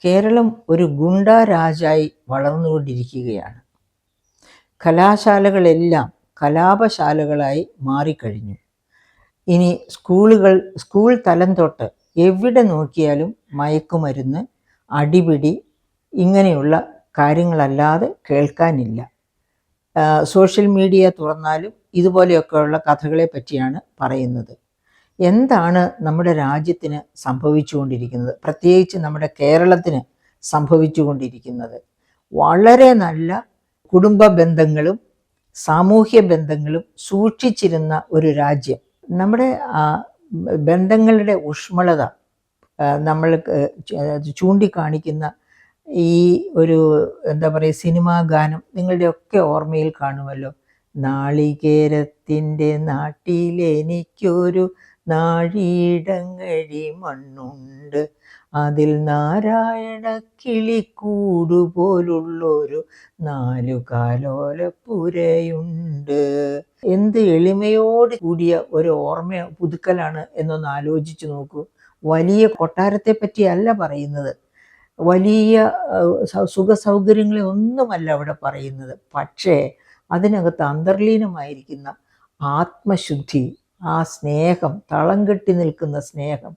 കേരളം ഒരു ഗുണ്ട രാജായി വളർന്നുകൊണ്ടിരിക്കുകയാണ്. കലാശാലകളെല്ലാം കലാപശാലകളായി മാറിക്കഴിഞ്ഞു. ഇനി സ്കൂൾ തലം തൊട്ട് എവിടെ നോക്കിയാലും മയക്കുമരുന്ന്, അടിപിടി, ഇങ്ങനെയുള്ള കാര്യങ്ങളല്ലാതെ കേൾക്കാനില്ല. സോഷ്യൽ മീഡിയ തുറന്നാലും ഇതുപോലെയൊക്കെയുള്ള കഥകളെ പറ്റിയാണ് പറയുന്നത്. എന്താണ് നമ്മുടെ രാജ്യത്തിന് സംഭവിച്ചുകൊണ്ടിരിക്കുന്നത്, പ്രത്യേകിച്ച് നമ്മുടെ കേരളത്തിന് സംഭവിച്ചുകൊണ്ടിരിക്കുന്നത്? വളരെ നല്ല കുടുംബ ബന്ധങ്ങളും സാമൂഹ്യ ബന്ധങ്ങളും സൂക്ഷിച്ചിരുന്ന ഒരു രാജ്യം. നമ്മുടെ ബന്ധങ്ങളുടെ ഊഷ്മളത നമ്മൾ ചൂണ്ടിക്കാണിക്കുന്ന ഈ ഒരു എന്താ പറയുക സിനിമാ ഗാനം നിങ്ങളുടെയൊക്കെ ഓർമ്മയിൽ കാണുമല്ലോ. നാളികേരത്തിൻ്റെ നാട്ടിലെനിക്കൊരു നാഴിയിടങ്ങഴി മണ്ണുണ്ട്, അതിൽ നാരായണ കിളിക്കൂടുപോലുള്ളൊരു 4 കാലോലപ്പുരയുണ്ട്. എന്ത് എളിമയോട് കൂടിയ ഒരു ഓർമ്മ പുതുക്കലാണ് എന്നൊന്ന് ആലോചിച്ച് നോക്കൂ. വലിയ കൊട്ടാരത്തെ പറ്റിയല്ല പറയുന്നത്, വലിയ സുഖ സൗകര്യങ്ങളെ ഒന്നുമല്ല അവിടെ പറയുന്നത്. പക്ഷേ അതിനകത്ത് അന്തർലീനമായിരിക്കുന്ന ആത്മശുദ്ധി, ആ സ്നേഹം, തളം കെട്ടി നിൽക്കുന്ന സ്നേഹം,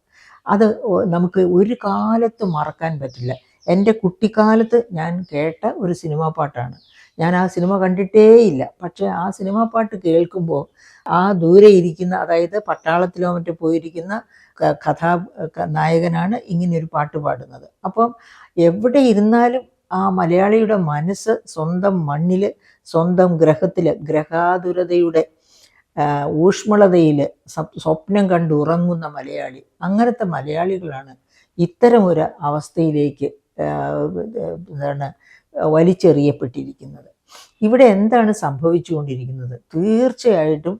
അത് നമുക്ക് ഒരു കാലത്ത് മറക്കാൻ പറ്റില്ല. എൻ്റെ കുട്ടിക്കാലത്ത് ഞാൻ കേട്ട ഒരു സിനിമാ പാട്ടാണ്. ഞാൻ ആ സിനിമ കണ്ടിട്ടേയില്ല. പക്ഷേ ആ സിനിമാ പാട്ട് കേൾക്കുമ്പോൾ ആ ദൂരെ ഇരിക്കുന്ന, അതായത് പട്ടാളത്തിലോ മറ്റോ പോയിരിക്കുന്ന നായകനാണ് ഇങ്ങനെയൊരു പാട്ട് പാടുന്നത്. അപ്പം എവിടെ ഇരുന്നാലും ആ മലയാളിയുടെ മനസ്സ് സ്വന്തം മണ്ണിൽ, സ്വന്തം ഗ്രഹത്തിൽ, ഗ്രഹാതുരതയുടെ ഊഷ്മളതയിൽ സ്വപ്നം കണ്ട് ഉറങ്ങുന്ന മലയാളി. അങ്ങനത്തെ മലയാളികളാണ് ഇത്തരമൊരു അവസ്ഥയിലേക്ക് വലിച്ചെറിയപ്പെട്ടിരിക്കുന്നത്. ഇവിടെ എന്താണ് സംഭവിച്ചുകൊണ്ടിരിക്കുന്നത്? തീർച്ചയായിട്ടും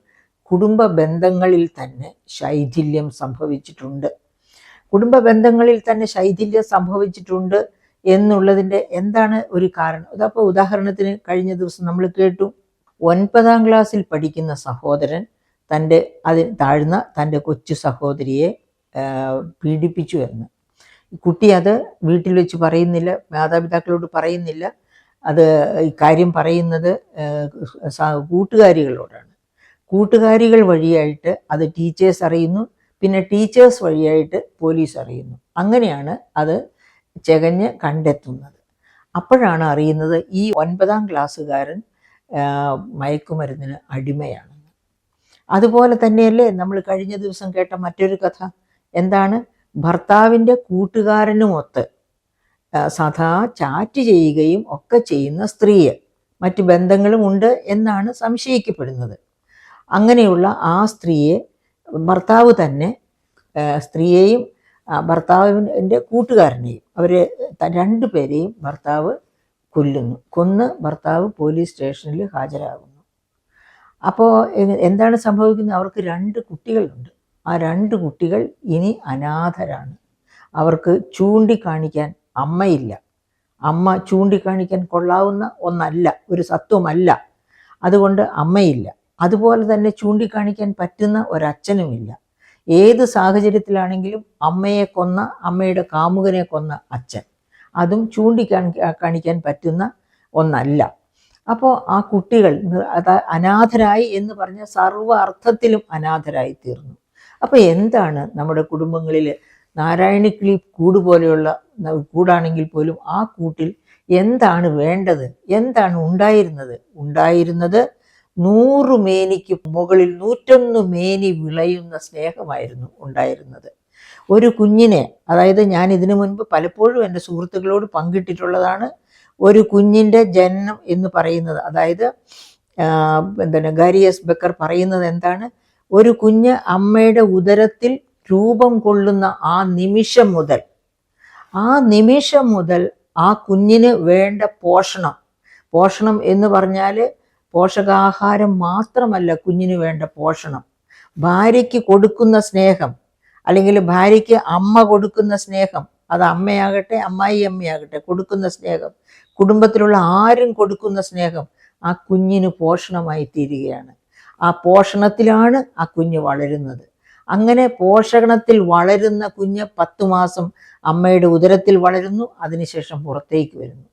കുടുംബ ബന്ധങ്ങളിൽ തന്നെ ശൈഥില്യം സംഭവിച്ചിട്ടുണ്ട്. കുടുംബ ബന്ധങ്ങളിൽ തന്നെ ശൈഥില്യം സംഭവിച്ചിട്ടുണ്ട് എന്നുള്ളതിൻ്റെ എന്താണ് ഒരു കാരണം? അതപ്പോൾ ഉദാഹരണത്തിന് കഴിഞ്ഞ ദിവസം നമ്മൾ കേട്ടു, 9ാം ക്ലാസ്സിൽ പഠിക്കുന്ന സഹോദരൻ താഴ്ന്ന തൻ്റെ കൊച്ചു സഹോദരിയെ പീഡിപ്പിച്ചു എന്ന്. കുട്ടി അത് വീട്ടിൽ വെച്ച് പറയുന്നില്ല, മാതാപിതാക്കളോട് പറയുന്നില്ല. അത് ഈ കാര്യം പറയുന്നത് കൂട്ടുകാരികളോടാണ്. കൂട്ടുകാരികൾ വഴിയായിട്ട് അത് ടീച്ചേഴ്സ് അറിയുന്നു, പിന്നെ ടീച്ചേഴ്സ് വഴിയായിട്ട് പോലീസ് അറിയുന്നു. അങ്ങനെയാണ് അത് ചെകഞ്ഞ് കണ്ടെത്തുന്നത്. അപ്പോഴാണ് അറിയുന്നത് ഈ 9ാം ക്ലാസ്സുകാരൻ മയക്കുമരുന്നിന് അടിമയാണെന്ന്. അതുപോലെ തന്നെയല്ലേ നമ്മൾ കഴിഞ്ഞ ദിവസം കേട്ട മറ്റൊരു കഥ? എന്താണ്? ഭർത്താവിൻ്റെ കൂട്ടുകാരനുമൊത്ത് സദാ ചാറ്റ് ചെയ്യുകയും ഒക്കെ ചെയ്യുന്ന സ്ത്രീയെ, മറ്റ് ബന്ധങ്ങളും ഉണ്ട് എന്നാണ് സംശയിക്കപ്പെടുന്നത്. അങ്ങനെയുള്ള ആ സ്ത്രീയെ ഭർത്താവ് തന്നെ, സ്ത്രീയെയും ഭർത്താവിൻ്റെ കൂട്ടുകാരനെയും, അവരെ 2 പേരെയും ഭർത്താവ് കൊന്ന് ഭർത്താവ് പോലീസ് സ്റ്റേഷനിൽ ഹാജരാകുന്നു. അപ്പോൾ എന്താണ് സംഭവിക്കുന്നത്? അവർക്ക് 2 കുട്ടികളുണ്ട്. ആ 2 കുട്ടികൾ ഇനി അനാഥരാണ്. അവർക്ക് ചൂണ്ടിക്കാണിക്കാൻ അമ്മയില്ല. അമ്മ ചൂണ്ടിക്കാണിക്കാൻ കൊള്ളാവുന്ന ഒന്നല്ല, ഒരു സത്വമല്ല. അതുകൊണ്ട് അമ്മയില്ല. അതുപോലെ തന്നെ ചൂണ്ടിക്കാണിക്കാൻ പറ്റുന്ന ഒരച്ഛനുമില്ല. ഏത് സാഹചര്യത്തിലാണെങ്കിലും അമ്മയെ കൊന്ന, അമ്മയുടെ കാമുകനെ കൊന്ന അച്ഛൻ, അതും ചൂണ്ടിക്കാണിക്കാൻ പറ്റുന്ന ഒന്നല്ല. അപ്പോൾ ആ കുട്ടികൾ അനാഥരായി എന്ന് പറഞ്ഞ സർവ്വ അർത്ഥത്തിലും അനാഥരായി തീർന്നു. അപ്പോൾ എന്താണ് നമ്മുടെ കുടുംബങ്ങളിൽ നാരായണിക്കിളി കൂട് പോലെയുള്ള കൂടാണെങ്കിൽ പോലും ആ കൂട്ടിൽ എന്താണ് വേണ്ടത്? എന്താണ് ഉണ്ടായിരുന്നത്? 100 മേനിക്ക് മുകളിൽ 101 മേനി വിളയുന്ന സ്നേഹമായിരുന്നു ഉണ്ടായിരുന്നത്. ഒരു കുഞ്ഞിനെ, അതായത് ഞാൻ ഇതിനു മുൻപ് പലപ്പോഴും എൻ്റെ സുഹൃത്തുക്കളോട് പങ്കിട്ടിട്ടുള്ളതാണ്, ഒരു കുഞ്ഞിൻ്റെ ജനനം എന്ന് പറയുന്നത്, അതായത് ഗാരി എസ് ബക്കർ പറയുന്നത് എന്താണ്? ഒരു കുഞ്ഞ് അമ്മയുടെ ഉദരത്തിൽ രൂപം കൊള്ളുന്ന ആ നിമിഷം മുതൽ ആ കുഞ്ഞിന് വേണ്ട പോഷണം എന്ന് പറഞ്ഞാൽ പോഷകാഹാരം മാത്രമല്ല കുഞ്ഞിന് വേണ്ട പോഷണം. ഭാര്യയ്ക്ക് കൊടുക്കുന്ന സ്നേഹം, അല്ലെങ്കിൽ ഭാര്യയ്ക്ക് അമ്മ കൊടുക്കുന്ന സ്നേഹം, അത് അമ്മയാകട്ടെ അമ്മായിയമ്മയാകട്ടെ കൊടുക്കുന്ന സ്നേഹം, കുടുംബത്തിലുള്ള ആരും കൊടുക്കുന്ന സ്നേഹം ആ കുഞ്ഞിന് പോഷണമായി തീരുകയാണ്. ആ പോഷണത്തിലാണ് ആ കുഞ്ഞ് വളരുന്നത്. അങ്ങനെ പോഷണത്തിൽ വളരുന്ന കുഞ്ഞ് 10 മാസം അമ്മയുടെ ഉദരത്തിൽ വളരുന്നു, അതിനുശേഷം പുറത്തേക്ക് വരുന്നു.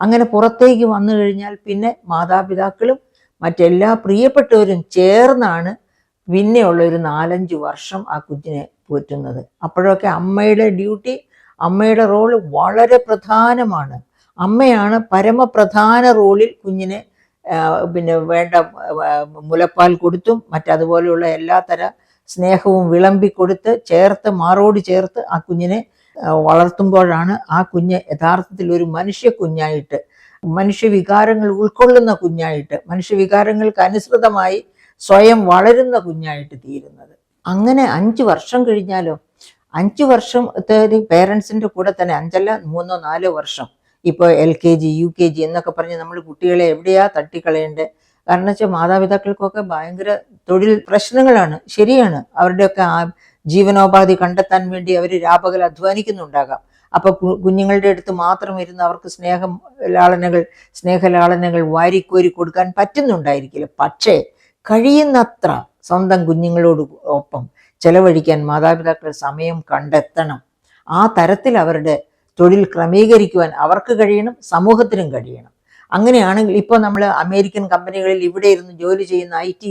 അങ്ങനെ പുറത്തേക്ക് വന്നു കഴിഞ്ഞാൽ പിന്നെ മാതാപിതാക്കളും മറ്റെല്ലാ പ്രിയപ്പെട്ടവരും ചേർന്നാണ് പിന്നെയുള്ള ഒരു 4-5 വർഷം ആ കുഞ്ഞിനെ പോറ്റുന്നത്. അപ്പോഴൊക്കെ അമ്മയുടെ ഡ്യൂട്ടി, അമ്മയുടെ റോള് വളരെ പ്രധാനമാണ്. അമ്മയാണ് പരമപ്രധാന റോളിൽ കുഞ്ഞിനെ പിന്നെ വേണ്ട മുലപ്പാൽ കൊടുത്തും മറ്റതുപോലെയുള്ള എല്ലാത്തര സ്നേഹവും വിളമ്പിക്കൊടുത്ത് ചേർത്ത് മാറോട് ചേർത്ത് ആ കുഞ്ഞിനെ വളർത്തുമ്പോഴാണ് ആ കുഞ്ഞ് യഥാർത്ഥത്തിൽ ഒരു മനുഷ്യ കുഞ്ഞായിട്ട്, മനുഷ്യവികാരങ്ങൾ ഉൾക്കൊള്ളുന്ന കുഞ്ഞായിട്ട്, മനുഷ്യവികാരങ്ങൾക്ക് അനുസൃതമായി സ്വയം വളരുന്ന കുഞ്ഞായിട്ട് തീരുന്നത്. അങ്ങനെ 5 വർഷം കഴിഞ്ഞാലോ, 5 വർഷത്തെ പേരൻസിൻ്റെ കൂടെ തന്നെ, 5 അല്ല 3-4 വർഷം, ഇപ്പോൾ LKG UKG എന്നൊക്കെ പറഞ്ഞ് നമ്മൾ കുട്ടികളെ എവിടെയാ തട്ടിക്കളയേണ്ടത്? കാരണം വെച്ചാൽ മാതാപിതാക്കൾക്കൊക്കെ ഭയങ്കര തൊഴിൽ പ്രശ്നങ്ങളാണ്. ശരിയാണ്, അവരുടെയൊക്കെ ആ ജീവനോപാധി കണ്ടെത്താൻ വേണ്ടി അവർ രാപകൽ അധ്വാനിക്കുന്നുണ്ടാകാം. അപ്പോൾ കുഞ്ഞുങ്ങളുടെ അടുത്ത് മാത്രം ഇരുന്ന് അവർക്ക് സ്നേഹലാളനകൾ വാരിക്കോരി കൊടുക്കാൻ പറ്റുന്നുണ്ടായിരിക്കില്ല. പക്ഷേ കഴിയുന്നത്ര സ്വന്തം കുഞ്ഞുങ്ങളോട് ഒപ്പം ചെലവഴിക്കാൻ മാതാപിതാക്കൾ സമയം കണ്ടെത്തണം. ആ തരത്തിൽ അവരുടെ തൊഴിൽ ക്രമീകരിക്കുവാൻ അവർക്ക് കഴിയണം, സമൂഹത്തിനും കഴിയണം. അങ്ങനെയാണെങ്കിൽ ഇപ്പോൾ നമ്മൾ അമേരിക്കൻ കമ്പനികളിൽ ഇവിടെ ഇരുന്ന് ജോലി ചെയ്യുന്ന IT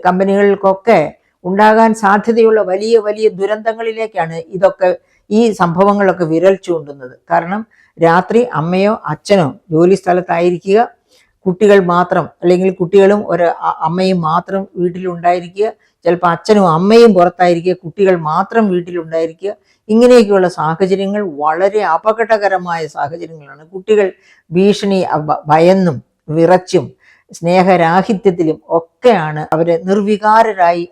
കമ്പനികൾക്കൊക്കെ ഉണ്ടാകാൻ സാധ്യതയുള്ള വലിയ വലിയ ദുരന്തങ്ങളിലേക്കാണ് ഈ സംഭവങ്ങളൊക്കെ വിരൽ ചൂണ്ടുന്നത്. കാരണം രാത്രി അമ്മയോ അച്ഛനോ ജോലി സ്ഥലത്തായിരിക്കുക, കുട്ടികൾ മാത്രം, അല്ലെങ്കിൽ കുട്ടികളും അമ്മയും മാത്രം വീട്ടിലുണ്ടായിരിക്കുക, ചിലപ്പോൾ അച്ഛനും അമ്മയും പുറത്തായിരിക്കുക, കുട്ടികൾ മാത്രം വീട്ടിലുണ്ടായിരിക്കുക. ഇങ്ങനെയൊക്കെയുള്ള സാഹചര്യങ്ങൾ വളരെ അപകടകരമായ സാഹചര്യങ്ങളാണ്. കുട്ടികൾ ഭയന്നും വിറച്ചും സ്നേഹരാഹിത്യത്തിലും ഒക്കെയാണ് അവരെ നിർവികാരരായി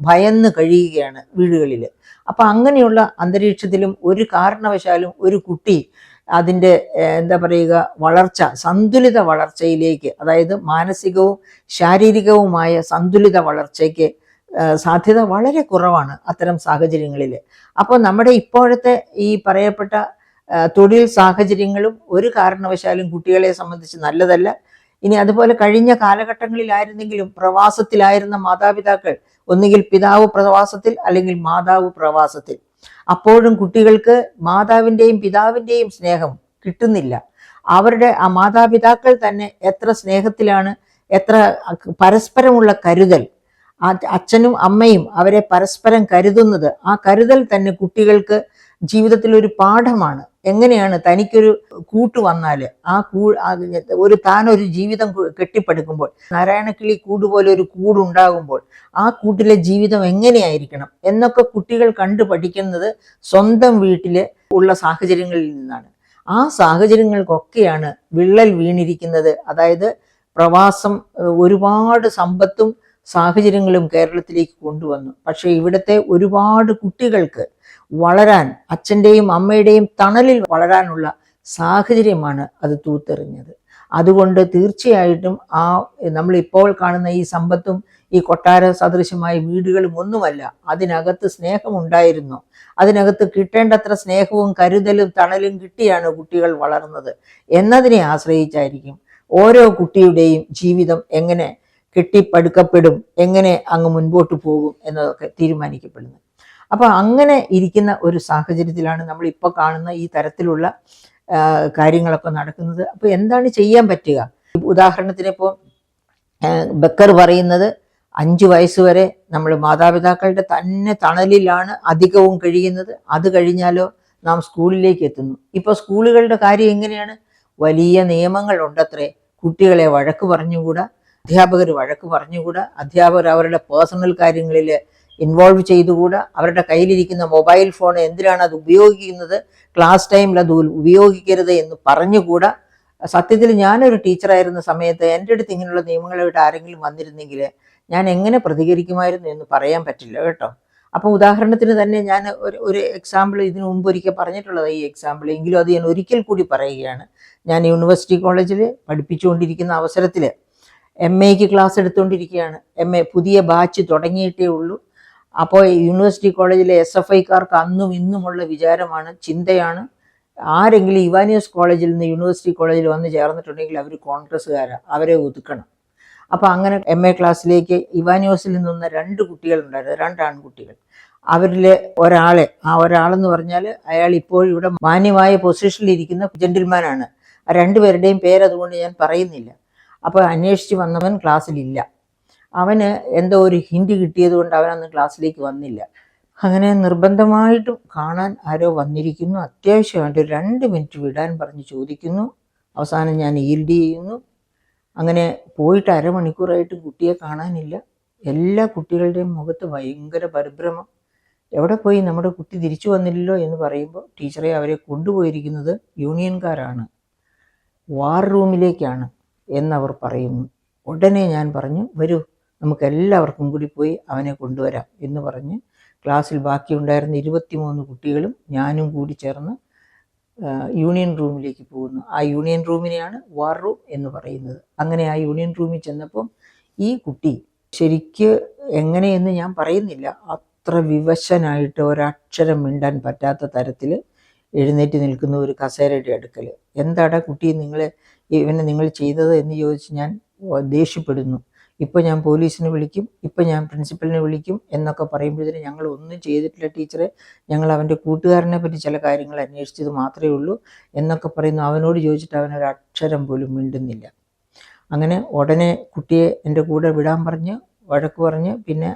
ഭയന്ന് കഴിയുകയാണ് വീടുകളിൽ. അപ്പം അങ്ങനെയുള്ള അന്തരീക്ഷത്തിലും ഒരു കാരണവശാലും ഒരു കുട്ടി അതിൻ്റെ എന്താ പറയുക സന്തുലിത വളർച്ചയിലേക്ക്, അതായത് മാനസികവും ശാരീരികവുമായ സന്തുലിത വളർച്ചയ്ക്ക് സാധ്യത വളരെ കുറവാണ് അത്തരം സാഹചര്യങ്ങളിൽ. അപ്പോൾ നമ്മുടെ ഇപ്പോഴത്തെ ഈ പറയപ്പെട്ട തൊഴിൽ സാഹചര്യങ്ങളും ഒരു കാരണവശാലും കുട്ടികളെ സംബന്ധിച്ച് നല്ലതല്ല. ഇനി അതുപോലെ കഴിഞ്ഞ കാലഘട്ടങ്ങളിലായിരുന്നെങ്കിലും പ്രവാസത്തിലായിരുന്ന മാതാപിതാക്കൾ, ഒന്നുകിൽ പിതാവ് പ്രവാസത്തിൽ അല്ലെങ്കിൽ മാതാവ് പ്രവാസത്തിൽ, അപ്പോഴും കുട്ടികൾക്ക് മാതാവിൻ്റെയും പിതാവിൻ്റെയും സ്നേഹം കിട്ടുന്നില്ല. അവരുടെ ആ മാതാപിതാക്കൾ തന്നെ എത്ര സ്നേഹത്തിലാണ്, എത്ര പരസ്പരമുള്ള കരുതൽ, അച്ഛനും അമ്മയും അവരെ പരസ്പരം കരുതുന്നത്, ആ കരുതൽ തന്നെ കുട്ടികൾക്ക് ജീവിതത്തിൽ ഒരു പാഠമാണ്. എങ്ങനെയാണ് തനിക്കൊരു കൂട്ട് വന്നാൽ താനൊരു ജീവിതം കെട്ടിപ്പടുക്കുമ്പോൾ, നാരായണക്കിളി കൂട് പോലെ ഒരു കൂടുണ്ടാകുമ്പോൾ ആ കൂട്ടിലെ ജീവിതം എങ്ങനെയായിരിക്കണം എന്നൊക്കെ കുട്ടികൾ കണ്ടു പഠിക്കുന്നത് സ്വന്തം വീട്ടിൽ ഉള്ള സാഹചര്യങ്ങളിൽ നിന്നാണ്. ആ സാഹചര്യങ്ങൾക്കൊക്കെയാണ് വിള്ളൽ വീണിരിക്കുന്നത്. അതായത് പ്രവാസം ഒരുപാട് സമ്പത്തും സാഹചര്യങ്ങളും കേരളത്തിലേക്ക് കൊണ്ടുവന്നു. പക്ഷേ ഇവിടുത്തെ ഒരുപാട് കുട്ടികൾക്ക് വളരാൻ, അച്ഛൻ്റെയും അമ്മയുടെയും തണലിൽ വളരാനുള്ള സാഹചര്യമാണ് അത് തൂത്തെറിഞ്ഞത്. അതുകൊണ്ട് തീർച്ചയായിട്ടും നമ്മളിപ്പോൾ കാണുന്ന ഈ സമ്പത്തും ഈ കൊട്ടാര സദൃശമായ വീടുകളും ഒന്നുമല്ല. അതിനകത്ത് സ്നേഹമുണ്ടായിരുന്നു. അതിനകത്ത് കിട്ടേണ്ടത്ര സ്നേഹവും കരുതലും തണലും കിട്ടിയാണ് കുട്ടികൾ വളർന്നത് എന്നതിനെ ആശ്രയിച്ചായിരിക്കും ഓരോ കുട്ടിയുടെയും ജീവിതം എങ്ങനെ കെട്ടിപ്പടുക്കപ്പെടും, എങ്ങനെ അങ്ങ് മുൻപോട്ട് പോകും എന്നതൊക്കെ തീരുമാനിക്കപ്പെടുന്നത്. അപ്പോൾ അങ്ങനെ ഇരിക്കുന്ന ഒരു സാഹചര്യത്തിലാണ് നമ്മളിപ്പോൾ കാണുന്ന ഈ തരത്തിലുള്ള കാര്യങ്ങളൊക്കെ നടക്കുന്നത്. അപ്പോൾ എന്താണ് ചെയ്യാൻ പറ്റുക? ഉദാഹരണത്തിന് ഇപ്പോൾ ബക്കർ പറയുന്നത് 5 വയസ്സ് വരെ നമ്മൾ മാതാപിതാക്കളുടെ തന്നെ തണലിലാണ് അധികവും കഴിയുന്നത്. അത് കഴിഞ്ഞാലോ നാം സ്കൂളിലേക്ക് എത്തുന്നു. ഇപ്പോൾ സ്കൂളുകളുടെ കാര്യം എങ്ങനെയാണ്? വലിയ നിയമങ്ങളുണ്ടത്രേ. കുട്ടികളെ വഴക്ക് പറഞ്ഞുകൂടാ, അധ്യാപകർ വഴക്ക് പറഞ്ഞുകൂടാ, അധ്യാപകർ അവരുടെ പേഴ്സണൽ കാര്യങ്ങളിൽ ഇൻവോൾവ് ചെയ്തുകൂടാ, അവരുടെ കയ്യിലിരിക്കുന്ന മൊബൈൽ ഫോൺ എന്തിനാണ് അത് ഉപയോഗിക്കുന്നത്, ക്ലാസ് ടൈമിൽ അത് ഉപയോഗിക്കരുത് എന്ന് പറഞ്ഞുകൂടാ. സത്യത്തിൽ ഞാനൊരു ടീച്ചറായിരുന്ന സമയത്ത് എൻ്റെ അടുത്ത് ഇങ്ങനെയുള്ള നിയമങ്ങളായിട്ട് ആരെങ്കിലും വന്നിരുന്നെങ്കിൽ ഞാൻ എങ്ങനെ പ്രതികരിക്കുമായിരുന്നു എന്ന് പറയാൻ പറ്റില്ല കേട്ടോ. അപ്പോൾ ഉദാഹരണത്തിന് തന്നെ ഞാൻ ഒരു എക്സാമ്പിൾ ഇതിനു മുമ്പ് ഒരിക്കൽ പറഞ്ഞിട്ടുള്ളത് ഈ എക്സാമ്പിൾ, എങ്കിലും അത് ഞാൻ ഒരിക്കൽ കൂടി പറയുകയാണ്. ഞാൻ യൂണിവേഴ്സിറ്റി കോളേജിൽ പഠിപ്പിച്ചുകൊണ്ടിരിക്കുന്ന അവസരത്തിൽ MAക്ക് ക്ലാസ് എടുത്തുകൊണ്ടിരിക്കുകയാണ്. MA പുതിയ ബാച്ച് തുടങ്ങിയിട്ടേ ഉള്ളൂ. അപ്പോൾ യൂണിവേഴ്സിറ്റി കോളേജിലെ SFIക്കാർക്ക് അന്നും ഇന്നുമുള്ള വിചാരമാണ്, ചിന്തയാണ്, ആരെങ്കിലും ഇവാനിയോസ് കോളേജിൽ നിന്ന് യൂണിവേഴ്സിറ്റി കോളേജിൽ വന്ന് ചേർന്നിട്ടുണ്ടെങ്കിൽ അവർ കോൺഗ്രസ്സുകാരാണ്, അവരെ ഒതുക്കണം. അപ്പോൾ അങ്ങനെ MA ക്ലാസ്സിലേക്ക് ഇവാനിയോസിൽ നിന്ന 2 കുട്ടികളുണ്ടായിരുന്നു, 2 ആൺകുട്ടികൾ. അവരിൽ ഒരാളെന്ന് പറഞ്ഞാൽ അയാൾ ഇപ്പോൾ ഇവിടെ മാന്യമായ പൊസിഷനിലിരിക്കുന്ന ജെന്റിൽമാനാണ്. ആ 2 പേരുടെയും പേര് അതുകൊണ്ട് ഞാൻ പറയുന്നില്ല. അപ്പോൾ അന്വേഷിച്ച് വന്നവൻ ക്ലാസ്സിലില്ല. അവന് എന്തോ ഒരു ഹിൻഡ് കിട്ടിയത് കൊണ്ട് അവനന്ന് ക്ലാസ്സിലേക്ക് വന്നില്ല. അങ്ങനെ നിർബന്ധമായിട്ടും കാണാൻ ആരോ വന്നിരിക്കുന്നു, അത്യാവശ്യമായിട്ട് 2 മിനിറ്റ് വിടാൻ പറഞ്ഞ് ചോദിക്കുന്നു. അവസാനം ഞാൻ ഈൽഡ് ചെയ്യുന്നു. അങ്ങനെ പോയിട്ട് അരമണിക്കൂറായിട്ട് കുട്ടിയെ കാണാനില്ല. എല്ലാ കുട്ടികളുടെയും മുഖത്ത് ഭയങ്കര പരിഭ്രമം. എവിടെ പോയി, നമ്മുടെ കുട്ടി തിരിച്ചു വന്നില്ലല്ലോ എന്ന് പറയുമ്പോൾ ടീച്ചറെ അവരെ കൊണ്ടുപോയിരിക്കുന്നത് യൂണിയൻകാരാണ്, വാർ റൂമിലേക്കാണ് എന്നവർ പറയുന്നു. ഉടനെ ഞാൻ പറഞ്ഞു, വരൂ നമുക്ക് എല്ലാവർക്കും കൂടി പോയി അവനെ കൊണ്ടുവരാം എന്ന് പറഞ്ഞ് ക്ലാസ്സിൽ ബാക്കിയുണ്ടായിരുന്ന 23 കുട്ടികളും ഞാനും കൂടി ചേർന്ന് യൂണിയൻ റൂമിലേക്ക് പോകുന്നു. ആ യൂണിയൻ റൂമിനെയാണ് വാർ റൂം എന്ന് പറയുന്നത്. അങ്ങനെ ആ യൂണിയൻ റൂമിൽ ചെന്നപ്പം ഈ കുട്ടി ശരിക്ക് എങ്ങനെയെന്ന് ഞാൻ പറയുന്നില്ല, അത്ര വിവശനായിട്ട് ഒരക്ഷരം മിണ്ടാൻ പറ്റാത്ത തരത്തിൽ എഴുന്നേറ്റ് നിൽക്കുന്ന ഒരു കസേരയുടെ അടുക്കൽ. എന്താടാ കുട്ടി നിങ്ങൾ ചെയ്തത് എന്ന് ചോദിച്ച് ഞാൻ ദേഷ്യപ്പെടുന്നു. ഇപ്പം ഞാൻ പോലീസിനെ വിളിക്കും, ഇപ്പം ഞാൻ പ്രിൻസിപ്പലിനെ വിളിക്കും എന്നൊക്കെ പറയുമ്പോഴത്തേന് ഞങ്ങൾ ഒന്നും ചെയ്തിട്ടില്ല ടീച്ചറെ, ഞങ്ങൾ അവൻ്റെ കൂട്ടുകാരനെ പറ്റി ചില കാര്യങ്ങൾ അന്വേഷിച്ചത് മാത്രമേ ഉള്ളൂ എന്നൊക്കെ പറയുന്നു. അവനോട് ചോദിച്ചിട്ട് അവനൊരു അക്ഷരം പോലും മിണ്ടുന്നില്ല. അങ്ങനെ ഉടനെ കുട്ടിയെ എൻ്റെ കൂടെ വിടാൻ പറഞ്ഞ് വഴക്ക് പറഞ്ഞ് പിന്നെ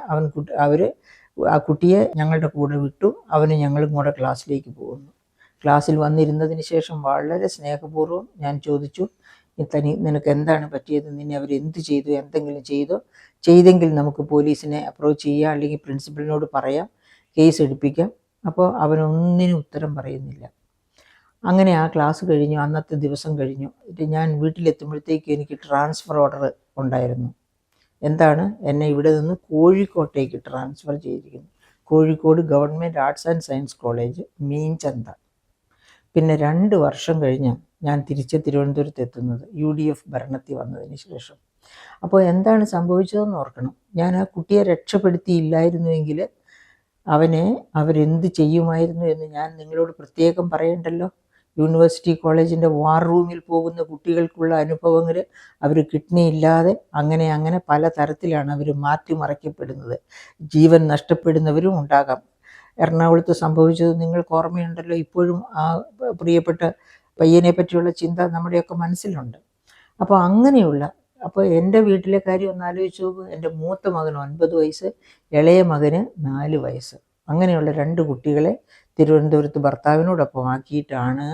ആ കുട്ടിയെ ഞങ്ങളുടെ കൂടെ വിട്ടു. ഞങ്ങളും കൂടെ ക്ലാസ്സിലേക്ക് പോകുന്നു. ക്ലാസ്സിൽ വന്നിരുന്നതിന് ശേഷം വളരെ സ്നേഹപൂർവ്വം ഞാൻ ചോദിച്ചു, നിനക്ക് എന്താണ് പറ്റിയത്, നിന്നെ അവരെന്ത് ചെയ്തു, എന്തെങ്കിലും ചെയ്തെങ്കിൽ നമുക്ക് പോലീസിനെ അപ്രോച്ച് ചെയ്യാം, അല്ലെങ്കിൽ പ്രിൻസിപ്പലിനോട് പറയാം, കേസ് എടുപ്പിക്കാം. അപ്പോൾ അവനൊന്നിനും ഉത്തരം പറയുന്നില്ല. അങ്ങനെ ആ ക്ലാസ് കഴിഞ്ഞു, അന്നത്തെ ദിവസം കഴിഞ്ഞു. ഞാൻ വീട്ടിലെത്തുമ്പോഴത്തേക്ക് എനിക്ക് ട്രാൻസ്ഫർ ഓർഡർ ഉണ്ടായിരുന്നു. എന്താണ്, എന്നെ ഇവിടെ നിന്ന് കോഴിക്കോട്ടേക്ക് ട്രാൻസ്ഫർ ചെയ്തിരിക്കുന്നു. Kozhikode government arts and science college, Meenchantha. പിന്നെ 2 വർഷം കഴിഞ്ഞ് ഞാൻ തിരിച്ച് തിരുവനന്തപുരത്ത് എത്തുന്നത്, UDF ഭരണത്തിൽ വന്നതിന് ശേഷം. അപ്പോൾ എന്താണ് സംഭവിച്ചതെന്ന് ഓർക്കണം. ഞാൻ ആ കുട്ടിയെ രക്ഷപ്പെടുത്തിയില്ലായിരുന്നുവെങ്കിൽ അവരെന്ത് ചെയ്യുമായിരുന്നു എന്ന് ഞാൻ നിങ്ങളോട് പ്രത്യേകം പറയണ്ടല്ലോ. യൂണിവേഴ്സിറ്റി കോളേജിൻ്റെ വാർ റൂമിൽ പോകുന്ന കുട്ടികൾക്കുള്ള അനുഭവങ്ങൾ, അവർ കിഡ്നി ഇല്ലാതെ അങ്ങനെ പല തരത്തിലാണ് അവർ മാറ്റിമറിക്കപ്പെടുന്നത്. ജീവൻ നഷ്ടപ്പെടുന്നവരും ഉണ്ടാകാം. എറണാകുളത്ത് സംഭവിച്ചത് നിങ്ങൾക്ക് ഓർമ്മയുണ്ടല്ലോ. ഇപ്പോഴും ആ പ്രിയപ്പെട്ട പയ്യനെ പറ്റിയുള്ള ചിന്ത നമ്മുടെയൊക്കെ മനസ്സിലുണ്ട്. അപ്പോൾ എൻ്റെ വീട്ടിലെ കാര്യം ഒന്ന് ആലോചിച്ച് നോക്കൂ. എൻ്റെ മൂത്ത മകന് 9 വയസ്സ്, ഇളയ മകന് 4 വയസ്സ്. അങ്ങനെയുള്ള 2 കുട്ടികളെ തിരുവനന്തപുരത്ത് ഭർത്താവിനോടൊപ്പം ആക്കിയിട്ടാണ്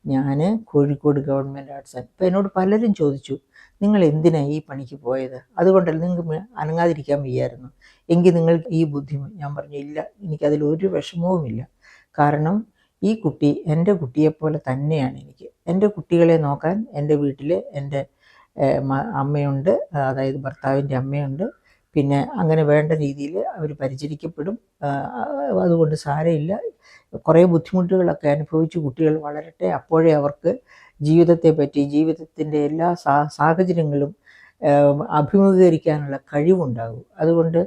ഞാൻ കോഴിക്കോട് ഗവൺമെൻറ് ആർട്സ്. അപ്പോൾ എന്നോട് പലരും ചോദിച്ചു, നിങ്ങൾ എന്തിനാണ് ഈ പണിക്ക് പോയത്? അതുകൊണ്ടല്ല, നിങ്ങൾക്ക് അനങ്ങാതിരിക്കാൻ വയ്യായിരുന്നു എങ്കിൽ നിങ്ങൾ ഈ ബുദ്ധിമുട്ട്. ഞാൻ പറഞ്ഞു, ഇല്ല, എനിക്കതിലൊരു വിഷമവുമില്ല. കാരണം ഈ കുട്ടി എൻ്റെ കുട്ടിയെപ്പോലെ തന്നെയാണ് എനിക്ക്. എൻ്റെ കുട്ടികളെ നോക്കാൻ എൻ്റെ വീട്ടിൽ എൻ്റെ അമ്മയുണ്ട്, അതായത് ഭർത്താവിൻ്റെ അമ്മയുണ്ട്. പിന്നെ അങ്ങനെ വേണ്ട രീതിയിൽ അവർ പരിചരിക്കപ്പെടും. അതുകൊണ്ട് സാരമില്ല. കുറേ ബുദ്ധിമുട്ടുകളൊക്കെ അനുഭവിച്ച് കുട്ടികൾ വളരട്ടെ. അപ്പോഴേ അവർക്ക് ജീവിതത്തെപ്പറ്റി, ജീവിതത്തിൻ്റെ എല്ലാ സാഹചര്യങ്ങളും അഭിമുഖീകരിക്കാനുള്ള കഴിവുണ്ടാകും. അതുകൊണ്ട്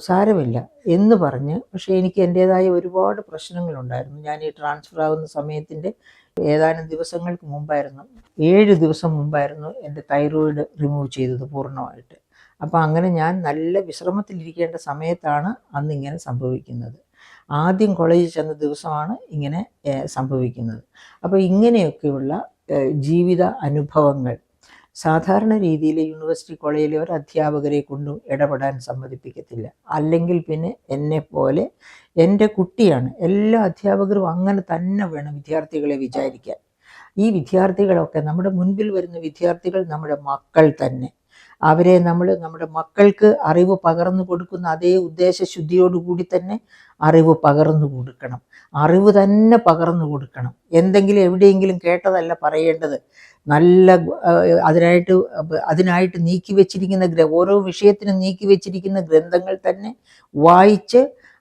സാരമില്ല എന്ന് പറഞ്ഞ്. പക്ഷേ എനിക്ക് എൻ്റേതായ ഒരുപാട് പ്രശ്നങ്ങളുണ്ടായിരുന്നു. ഞാൻ ഈ ട്രാൻസ്ഫർ ആവുന്ന സമയത്തിൻ്റെ ഏതാനും ദിവസങ്ങൾക്ക് മുമ്പായിരുന്നു, 7 ദിവസം മുമ്പായിരുന്നു എൻ്റെ തൈറോയിഡ് റിമൂവ് ചെയ്തത് പൂർണ്ണമായിട്ട്. അപ്പോൾ അങ്ങനെ ഞാൻ നല്ല വിശ്രമത്തിലിരിക്കേണ്ട സമയത്താണ് അന്നിങ്ങനെ സംഭവിക്കുന്നത്. ആദ്യം കോളേജിൽ ചെന്ന ദിവസമാണ് ഇങ്ങനെ സംഭവിക്കുന്നത്. അപ്പോൾ ഇങ്ങനെയൊക്കെയുള്ള ജീവിത അനുഭവങ്ങൾ സാധാരണ രീതിയിൽ യൂണിവേഴ്സിറ്റി കോളേജിലെ ഒരു അധ്യാപകരെ കൊണ്ടും ഇടപെടാൻ സമ്മതിപ്പിക്കത്തില്ല. അല്ലെങ്കിൽ പിന്നെ എന്നെപ്പോലെ എൻ്റെ കുട്ടിയാണ്. എല്ലാ അധ്യാപകരും അങ്ങനെ തന്നെ വേണം വിദ്യാർത്ഥികളെ വിചാരിക്കാൻ. ഈ വിദ്യാർത്ഥികളൊക്കെ, നമ്മുടെ മുൻപിൽ വരുന്ന വിദ്യാർത്ഥികൾ നമ്മുടെ മക്കൾ തന്നെ. അവരെ നമ്മുടെ മക്കൾക്ക് അറിവ് പകർന്നു കൊടുക്കുന്ന അതേ ഉദ്ദേശശുദ്ധിയോടുകൂടി തന്നെ അറിവ് പകർന്നു കൊടുക്കണം. അറിവ് തന്നെ പകർന്നു കൊടുക്കണം. എന്തെങ്കിലും എവിടെയെങ്കിലും കേട്ടതല്ല പറയേണ്ടത്. നല്ല അതിനായിട്ട് നീക്കി വെച്ചിരിക്കുന്ന ഓരോ വിഷയത്തിനും നീക്കി വെച്ചിരിക്കുന്ന ഗ്രന്ഥങ്ങൾ തന്നെ വായിച്ച്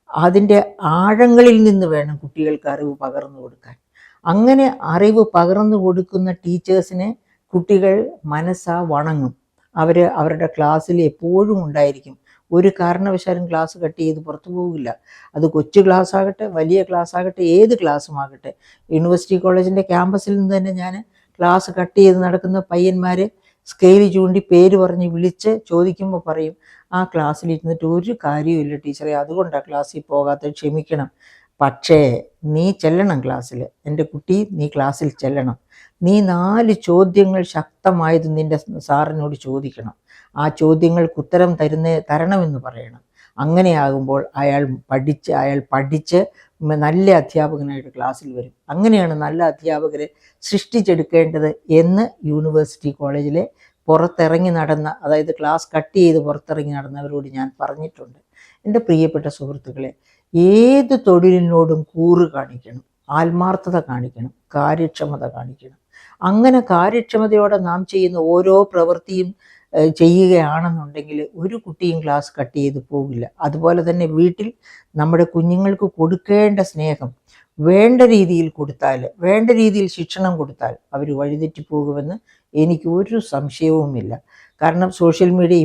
അതിൻ്റെ ആഴങ്ങളിൽ നിന്ന് വേണം കുട്ടികൾക്ക് അറിവ് പകർന്നു കൊടുക്കാൻ. അങ്ങനെ അറിവ് പകർന്നു കൊടുക്കുന്ന ടീച്ചേഴ്സിനെ കുട്ടികൾ മനസ്സാ വണങ്ങും. അവരുടെ ക്ലാസ്സിൽ എപ്പോഴും ഉണ്ടായിരിക്കും. ഒരു കാരണവശാലും ക്ലാസ് കട്ട് ചെയ്ത് പുറത്തു പോകില്ല. അത് കൊച്ചു ക്ലാസ് ആകട്ടെ, വലിയ ക്ലാസ് ആകട്ടെ, ഏത് ക്ലാസ്സും ആകട്ടെ. യൂണിവേഴ്സിറ്റി കോളേജിൻ്റെ ക്യാമ്പസിൽ നിന്ന് തന്നെ ഞാൻ ക്ലാസ് കട്ട് ചെയ്ത് നടക്കുന്ന പയ്യന്മാർ സ്കെയിൽ ചൂണ്ടി പേര് പറഞ്ഞ് വിളിച്ച് ചോദിക്കുമ്പോൾ പറയും, ആ ക്ലാസ്സിലിരുന്നിട്ട് ഒരു കാര്യമില്ല ടീച്ചറെ, അതുകൊണ്ടാണ് ക്ലാസ്സിൽ പോകാത്തത്, ക്ഷമിക്കണം. പക്ഷേ നീ ചെല്ലണം ക്ലാസ്സിൽ, എൻ്റെ കുട്ടി നീ ക്ലാസ്സിൽ ചെല്ലണം. നീ 4 ചോദ്യങ്ങൾ ശക്തമായത് നിൻ്റെ സാറിനോട് ചോദിക്കണം. ആ ചോദ്യങ്ങൾക്ക് ഉത്തരം തരണമെന്ന് പറയണം. അങ്ങനെയാകുമ്പോൾ അയാൾ പഠിച്ച് നല്ല അധ്യാപകനായിട്ട് ക്ലാസ്സിൽ വരും. അങ്ങനെയാണ് നല്ല അധ്യാപകരെ സൃഷ്ടിച്ചെടുക്കേണ്ടത് എന്ന് യൂണിവേഴ്സിറ്റി കോളേജിലെ പുറത്തിറങ്ങി നടന്ന, അതായത് ക്ലാസ് കട്ട് ചെയ്ത് പുറത്തിറങ്ങി നടന്നവരോട് ഞാൻ പറഞ്ഞിട്ടുണ്ട്. എൻ്റെ പ്രിയപ്പെട്ട സുഹൃത്തുക്കളെ, ഏത് തൊഴിലിനോടും കൂറ് കാണിക്കണം, ആത്മാർത്ഥത കാണിക്കണം, കാര്യക്ഷമത കാണിക്കണം. അങ്ങനെ കാര്യക്ഷമതയോടെ നാം ചെയ്യുന്ന ഓരോ പ്രവൃത്തിയും ചെയ്യുകയാണെന്നുണ്ടെങ്കിൽ ഒരു കുട്ടിയും ക്ലാസ് കട്ട് ചെയ്ത് പോകില്ല. അതുപോലെ തന്നെ വീട്ടിൽ നമ്മുടെ കുഞ്ഞുങ്ങൾക്ക് കൊടുക്കേണ്ട സ്നേഹം വേണ്ട രീതിയിൽ കൊടുത്താൽ, വേണ്ട രീതിയിൽ ശിക്ഷണം കൊടുത്താൽ അവർ വഴിതെറ്റി പോകുമെന്ന് എനിക്ക് ഒരു സംശയവുമില്ല. കാരണം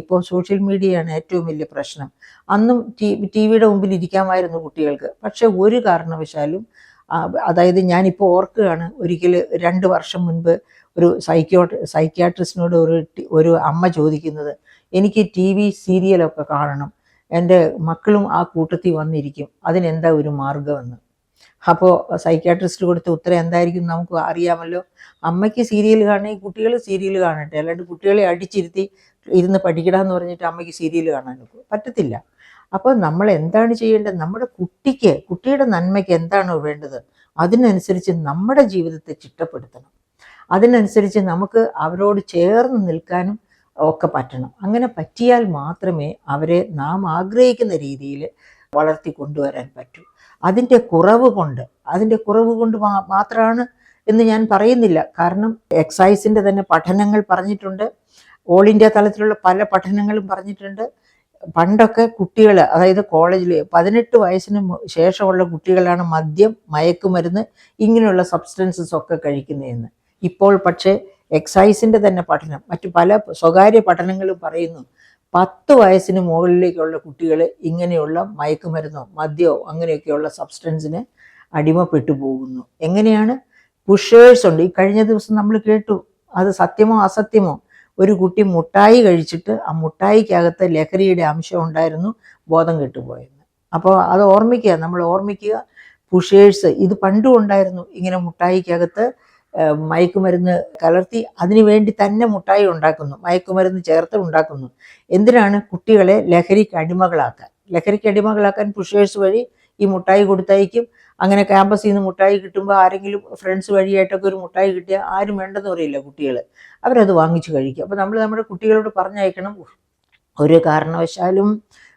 ഇപ്പോൾ സോഷ്യൽ മീഡിയയാണ് ഏറ്റവും വലിയ പ്രശ്നം. അന്നും ടി വിയുടെ മുമ്പിൽ ഇരിക്കാമായിരുന്നു കുട്ടികൾക്ക്. പക്ഷെ ഒരു കാരണവശാലും, അതായത് ഞാനിപ്പോൾ ഓർക്കുകയാണ്, ഒരിക്കൽ 2 വർഷം മുൻപ് ഒരു സൈക്യാട്രിസ്റ്റിനോട് ഒരു അമ്മ ചോദിക്കുന്നത്, എനിക്ക് TV സീരിയലൊക്കെ കാണണം, എൻ്റെ മക്കളും ആ കൂട്ടത്തിൽ വന്നിരിക്കും, അതിനെന്താ ഒരു മാർഗമെന്ന്. അപ്പോൾ സൈക്യാട്രിസ്റ്റ് കൊടുത്ത ഉത്തരം എന്തായിരിക്കും നമുക്ക് അറിയാമല്ലോ. അമ്മയ്ക്ക് സീരിയൽ കാണണമെങ്കിൽ കുട്ടികൾ സീരിയൽ കാണട്ടെ, അല്ലാണ്ട് കുട്ടികളെ അടിച്ചിരുത്തി ഇരുന്ന് പഠിക്കണമെന്ന് പറഞ്ഞിട്ട് അമ്മയ്ക്ക് സീരിയൽ കാണാൻ പറ്റത്തില്ല. അപ്പോൾ നമ്മൾ എന്താണ് ചെയ്യേണ്ടത്? നമ്മുടെ കുട്ടിയുടെ നന്മയ്ക്ക് എന്താണോ വേണ്ടത് അതിനനുസരിച്ച് നമ്മുടെ ജീവിതത്തെ ചിട്ടപ്പെടുത്തണം. അതിനനുസരിച്ച് നമുക്ക് അവരോട് ചേർന്ന് നിൽക്കാനും ഒക്കെ പറ്റണം. അങ്ങനെ പറ്റിയാൽ മാത്രമേ അവരെ നാം ആഗ്രഹിക്കുന്ന രീതിയിൽ വളർത്തി കൊണ്ടുവരാൻ പറ്റൂ. അതിൻ്റെ കുറവ് കൊണ്ട് മാത്രമാണ് എന്ന് ഞാൻ പറയുന്നില്ല. കാരണം എക്സൈസിൻ്റെ തന്നെ പഠനങ്ങൾ പറഞ്ഞിട്ടുണ്ട്, ഓൾ ഇന്ത്യ തലത്തിലുള്ള പല പഠനങ്ങളും പറഞ്ഞിട്ടുണ്ട്. പണ്ടൊക്കെ കുട്ടികൾ, അതായത് കോളേജിൽ 18 വയസ്സിന് ശേഷമുള്ള കുട്ടികളാണ് മദ്യം, മയക്കുമരുന്ന് ഇങ്ങനെയുള്ള സബ്സ്റ്റൻസസ് ഒക്കെ കഴിക്കുന്നതെന്ന്. ഇപ്പോൾ പക്ഷേ എക്സൈസിൻ്റെ തന്നെ പഠനം, മറ്റു പല സ്വകാര്യ പഠനങ്ങളും പറയുന്നു 10 വയസ്സിന് മുകളിലേക്കുള്ള കുട്ടികൾ ഇങ്ങനെയുള്ള മയക്കുമരുന്നോ മദ്യമോ അങ്ങനെയൊക്കെയുള്ള സബ്സ്റ്റൻസിന് അടിമപ്പെട്ടു പോകുന്നു. എങ്ങനെയാണ്? പുഷേഴ്സ് ഉണ്ട്. ഈ കഴിഞ്ഞ ദിവസം നമ്മൾ കേട്ടു, അത് സത്യമോ അസത്യമോ, ഒരു കുട്ടി മുട്ടായി കഴിച്ചിട്ട് ആ മുട്ടായിക്കകത്ത് ലഹരിയുടെ അംശം ഉണ്ടായിരുന്നു, ബോധം കെട്ടുപോയെന്ന്. അപ്പോൾ അത് നമ്മൾ ഓർമ്മിക്കുക. പുഷേഴ്സ് ഇത് പണ്ടും ഉണ്ടായിരുന്നു. ഇങ്ങനെ മുട്ടായിക്കകത്ത് മയക്കുമരുന്ന് കലർത്തി അതിനു വേണ്ടി തന്നെ മുട്ടായി ഉണ്ടാക്കുന്നു, മയക്കുമരുന്ന് ചേർത്ത് ഉണ്ടാക്കുന്നു. എന്തിനാണ്? കുട്ടികളെ ലഹരിക്ക് അടിമകളാക്കാൻ പുഷേഴ്സ് വഴി ഈ മുട്ടായി കൊടുത്തയക്കും. അങ്ങനെ ക്യാമ്പസിൽ നിന്ന് മുട്ടായി കിട്ടുമ്പോൾ ആരെങ്കിലും ഫ്രണ്ട്സ് വഴിയായിട്ടൊക്കെ ഒരു മുട്ടായി കിട്ടിയാൽ ആരും വേണ്ടെന്ന് പറയില്ല കുട്ടികൾ, അവരത് വാങ്ങിച്ച് കഴിക്കും. അപ്പോൾ നമ്മൾ നമ്മുടെ കുട്ടികളോട് പറഞ്ഞയക്കണം, ഒരു കാരണവശാലും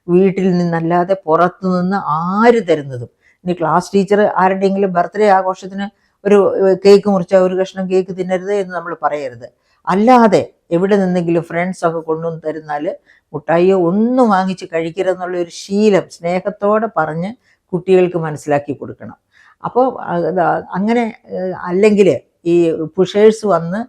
വീട്ടിൽ നിന്നല്ലാതെ പുറത്തു നിന്ന് ആര് തരുന്നതും, ഇനി ക്ലാസ് ടീച്ചർ ആരുടെയെങ്കിലും ബർത്ത്ഡേ ആഘോഷത്തിന് ഒരു കേക്ക് മുറിച്ചാൽ ഒരു കഷ്ണം കേക്ക് തിന്നരുത് എന്ന് നമ്മൾ പറയരുത്. അല്ലാതെ എവിടെ നിന്നെങ്കിലും ഫ്രണ്ട്സൊക്കെ കൊണ്ടുവന്ന് തരുന്നാൽ മുട്ടായിയോ ഒന്നും വാങ്ങിച്ച് കഴിക്കരുതെന്നുള്ള ഒരു ശീലം സ്നേഹത്തോടെ പറഞ്ഞ് കുട്ടികൾക്ക് മനസ്സിലാക്കി കൊടുക്കണം. അപ്പോൾ അങ്ങനെ അല്ലെങ്കിൽ ഈ പുഷേഴ്സ് വന്ന്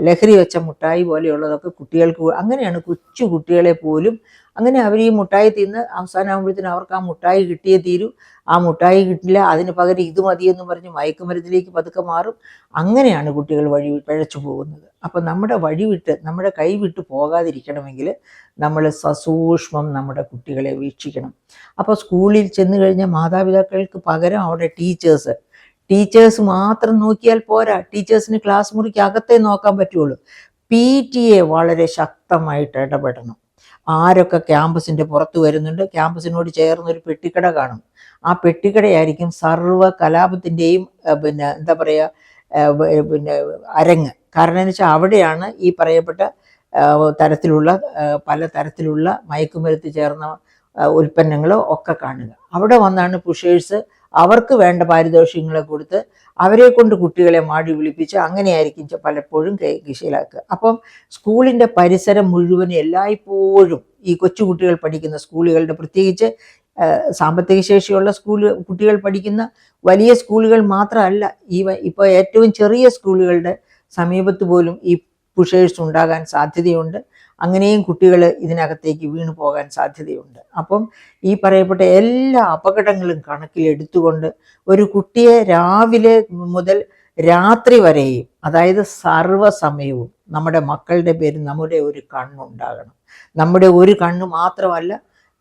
ലഹരി വെച്ച മുട്ടായി പോലെയുള്ളതൊക്കെ കുട്ടികൾക്ക്, അങ്ങനെയാണ് കൊച്ചു കുട്ടികളെ പോലും അങ്ങനെ അവർ ഈ മുട്ടായി തിന്ന് അവസാനമാകുമ്പോഴത്തേനും അവർക്ക് ആ മുട്ടായി കിട്ടിയേ തീരൂ. ആ മുട്ടായി കിട്ടില്ല, അതിന് പകരം ഇത് മതിയെന്ന് പറഞ്ഞ് മയക്കുമരുന്നിലേക്ക് പതുക്കെ മാറും. അങ്ങനെയാണ് കുട്ടികൾ പിഴച്ചു പോകുന്നത്. അപ്പം നമ്മുടെ കൈ വിട്ട് പോകാതിരിക്കണമെങ്കിൽ നമ്മൾ സസൂക്ഷ്മം നമ്മുടെ കുട്ടികളെ വീക്ഷിക്കണം. അപ്പോൾ സ്കൂളിൽ ചെന്ന് കഴിഞ്ഞാൽ മാതാപിതാക്കൾക്ക് പകരം അവിടെ ടീച്ചേഴ്സ് മാത്രം നോക്കിയാൽ പോരാ. ടീച്ചേഴ്സിന് ക്ലാസ് മുറിക്ക് അകത്തേ നോക്കാൻ പറ്റുള്ളൂ. PTA വളരെ ശക്തമായിട്ട് ഇടപെടണം. ആരൊക്കെ ക്യാമ്പസിൻ്റെ പുറത്ത് വരുന്നുണ്ട്, ക്യാമ്പസിനോട് ചേർന്നൊരു പെട്ടിക്കട കാണും. ആ പെട്ടിക്കടയായിരിക്കും സർവ്വ കലാപത്തിൻ്റെയും എന്താ പറയുക അരങ്ങ്. കാരണം എന്ന് വെച്ചാൽ അവിടെയാണ് ഈ പറയപ്പെട്ട പല തരത്തിലുള്ള മയക്കുമരുന്ന് ചേർന്ന ഉൽപ്പന്നങ്ങളോ ഒക്കെ കാണുക. അവിടെ വന്നാണ് പുഷേഴ്സ് അവർക്ക് വേണ്ട പാരിതോഷികങ്ങളെ കൊടുത്ത് അവരെ കൊണ്ട് കുട്ടികളെ മാടി വിളിപ്പിച്ച് അങ്ങനെയായിരിക്കും പലപ്പോഴും കിശയിലാക്കുക. അപ്പം സ്കൂളിൻ്റെ പരിസരം മുഴുവൻ എല്ലായ്പ്പോഴും ഈ കൊച്ചുകുട്ടികൾ പഠിക്കുന്ന സ്കൂളുകളുടെ, പ്രത്യേകിച്ച് സാമ്പത്തിക ശേഷിയുള്ള കുട്ടികൾ പഠിക്കുന്ന വലിയ സ്കൂളുകൾ മാത്രമല്ല, ഇപ്പോൾ ഏറ്റവും ചെറിയ സ്കൂളുകളുടെ സമീപത്ത് പോലും ഈ പുഷേഴ്സ് ഉണ്ടാകാൻ സാധ്യതയുണ്ട്. അങ്ങനെയും കുട്ടികൾ ഇതിനകത്തേക്ക് വീണു പോകാൻ സാധ്യതയുണ്ട്. അപ്പം ഈ പറയപ്പെട്ട എല്ലാ അപകടങ്ങളും കണക്കിലെടുത്തുകൊണ്ട് ഒരു കുട്ടിയെ രാവിലെ മുതൽ രാത്രി വരെയും, അതായത് സർവ്വസമയവും നമ്മുടെ മക്കളുടെ പേരിൽ നമ്മുടെ ഒരു കണ്ണുണ്ടാകണം. നമ്മുടെ ഒരു കണ്ണ് മാത്രമല്ല,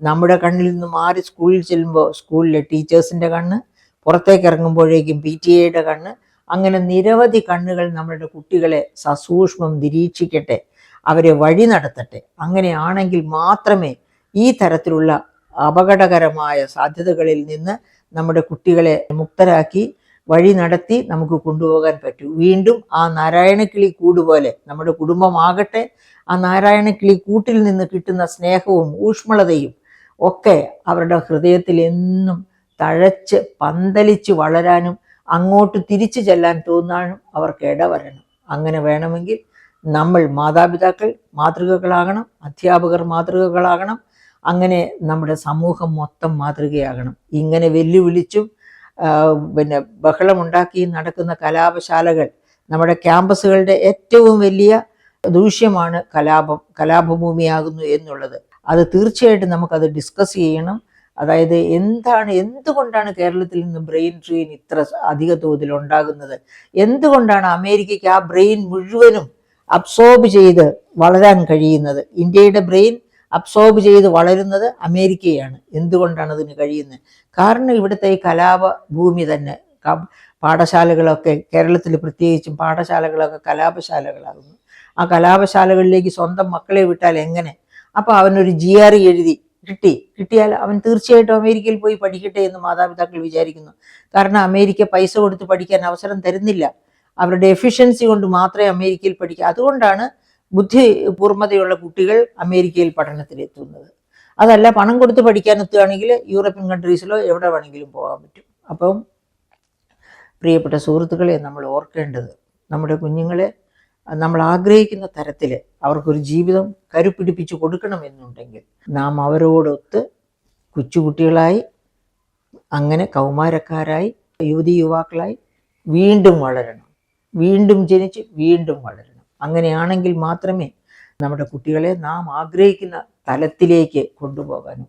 നമ്മുടെ കണ്ണിൽ നിന്ന് മാറി സ്കൂളിൽ ചെല്ലുമ്പോൾ സ്കൂളിലെ ടീച്ചേഴ്സിൻ്റെ കണ്ണ്, പുറത്തേക്ക് ഇറങ്ങുമ്പോഴേക്കും PTA കണ്ണ്, അങ്ങനെ നിരവധി കണ്ണുകൾ നമ്മളുടെ കുട്ടികളെ സസൂക്ഷ്മം നിരീക്ഷിക്കട്ടെ, അവരെ വഴി നടത്തട്ടെ. അങ്ങനെയാണെങ്കിൽ മാത്രമേ ഈ തരത്തിലുള്ള അപകടകരമായ സാധ്യതകളിൽ നിന്ന് നമ്മുടെ കുട്ടികളെ മുക്തരാക്കി വഴി നടത്തി നമുക്ക് കൊണ്ടുപോകാൻ പറ്റൂ. വീണ്ടും ആ നാരായണക്കിളി കൂട് പോലെ നമ്മുടെ കുടുംബമാകട്ടെ, ആ നാരായണക്കിളി കൂട്ടിൽ നിന്ന് കിട്ടുന്ന സ്നേഹവും ഊഷ്മളതയും ഒക്കെ അവരുടെ ഹൃദയത്തിൽ എന്നും തഴച്ച് പന്തലിച്ച് വളരാനും അങ്ങോട്ട് തിരിച്ചു ചെല്ലാൻ തോന്നാനും അവർക്ക് ഇടവരണം. അങ്ങനെ വേണമെങ്കിൽ നമ്മൾ മാതാപിതാക്കൾ മാതൃകകളാകണം, അധ്യാപകർ മാതൃകകളാകണം, അങ്ങനെ നമ്മുടെ സമൂഹം മൊത്തം മാതൃകയാകണം. ഇങ്ങനെ വെല്ലുവിളിച്ചും ബഹളമുണ്ടാക്കി നടക്കുന്ന കലാപശാലകൾ നമ്മുടെ ക്യാമ്പസുകളുടെ ഏറ്റവും വലിയ ദൂഷ്യമാണ്. കലാപഭൂമിയാകുന്നു എന്നുള്ളത് അത് തീർച്ചയായിട്ടും നമുക്കത് ഡിസ്കസ് ചെയ്യണം. അതായത് എന്തുകൊണ്ടാണ് കേരളത്തിൽ നിന്ന് ബ്രെയിൻ ഡ്രെയിൻ ഇത്ര അധിക തോതിൽ ഉണ്ടാകുന്നത്? എന്തുകൊണ്ടാണ് അമേരിക്കയ്ക്ക് ആ ബ്രെയിൻ മുഴുവനും അബ്സോർബ് ചെയ്ത് വളരാൻ കഴിയുന്നത്? ഇന്ത്യയുടെ ബ്രെയിൻ അബ്സോർബ് ചെയ്ത് വളരുന്നത് അമേരിക്കയാണ്. എന്തുകൊണ്ടാണ് അതിന് കഴിയുന്നത്? കാരണം ഇവിടുത്തെ ഈ കലാപഭൂമി തന്നെ. പാഠശാലകളൊക്കെ കേരളത്തിൽ പ്രത്യേകിച്ചും പാഠശാലകളൊക്കെ കലാപശാലകളാകുന്നു. ആ കലാപശാലകളിലേക്ക് സ്വന്തം മക്കളെ വിട്ടാൽ എങ്ങനെ? അപ്പോൾ അവനൊരു GRE എഴുതി കിട്ടിയാൽ അവൻ തീർച്ചയായിട്ടും അമേരിക്കയിൽ പോയി പഠിക്കട്ടെ എന്ന് മാതാപിതാക്കൾ വിചാരിക്കുന്നു. കാരണം അമേരിക്ക പൈസ കൊടുത്ത് പഠിക്കാൻ അവസരം തരുന്നില്ല. അവരുടെ എഫിഷ്യൻസി കൊണ്ട് മാത്രമേ അമേരിക്കയിൽ പഠിക്കൂ. അതുകൊണ്ടാണ് ബുദ്ധിപൂർമ്മതയുള്ള കുട്ടികൾ അമേരിക്കയിൽ പഠനത്തിലെത്തുന്നത്. അതല്ല, പണം കൊടുത്ത് പഠിക്കാൻ എത്തുകയാണെങ്കിൽ യൂറോപ്യൻ കൺട്രീസിലോ എവിടെ വേണമെങ്കിലും പോകാൻ പറ്റും. അപ്പം പ്രിയപ്പെട്ട സുഹൃത്തുക്കളെ, നമ്മൾ ഓർക്കേണ്ടത്, നമ്മുടെ കുഞ്ഞുങ്ങളെ നമ്മൾ ആഗ്രഹിക്കുന്ന തരത്തിൽ അവർക്കൊരു ജീവിതം കരുപിടിപ്പിച്ച് കൊടുക്കണമെന്നുണ്ടെങ്കിൽ നാം അവരോടൊത്ത് കൊച്ചുകുട്ടികളായി, അങ്ങനെ കൗമാരക്കാരായി, യുവതി യുവാക്കളായി വീണ്ടും വളരണം. വീണ്ടും ജനിച്ച് വീണ്ടും വളരണം. അങ്ങനെയാണെങ്കിൽ മാത്രമേ നമ്മുടെ കുട്ടികളെ നാം ആഗ്രഹിക്കുന്ന തലത്തിലേക്ക് കൊണ്ടുപോകാനും